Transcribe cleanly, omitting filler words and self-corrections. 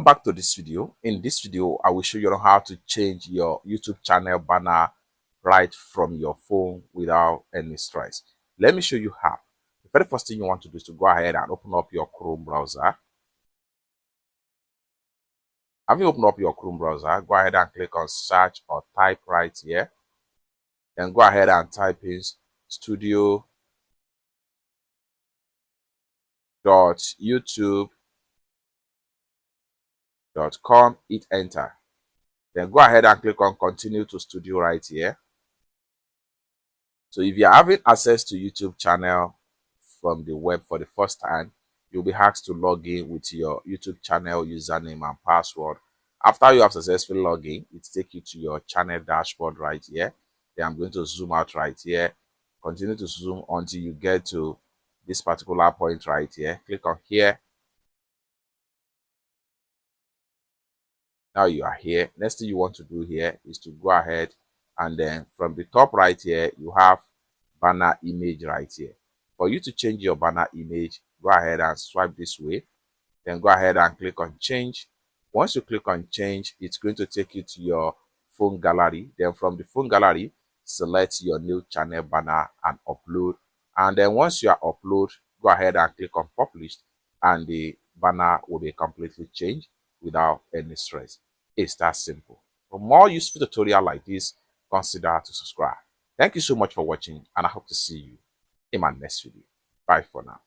Welcome back to this video. In this video, I will show you how to change your YouTube channel banner right from your phone without any stress. Let me show you how. The very first thing you want to do is to go ahead and open up your Chrome browser. Having opened up your Chrome browser, go ahead and click on search or type right here. Then go ahead and type in studio.youtube.com, hit enter. Then go ahead and click on continue to studio right here. So if you're having access to YouTube channel from the web for the first time, you'll be asked to log in with your YouTube channel username and password. After you have successfully logged in, it takes you to your channel dashboard right here. Then I'm going to zoom out right here. Continue to zoom until you get to this particular point right here. Click on here. Now you are here. Next thing you want to do here is to go ahead and then from the top right here, you have banner image right here. For you to change your banner image, go ahead and swipe this way. Then go ahead and click on change. Once you click on change, it's going to take you to your phone gallery. Then from the phone gallery, select your new channel banner and upload. And then once you are upload, go ahead and click on publish, and the banner will be completely changed without any stress. It's that simple. For more useful tutorial like this, consider to subscribe. Thank you so much for watching, and I hope to see you in my next video. Bye for now.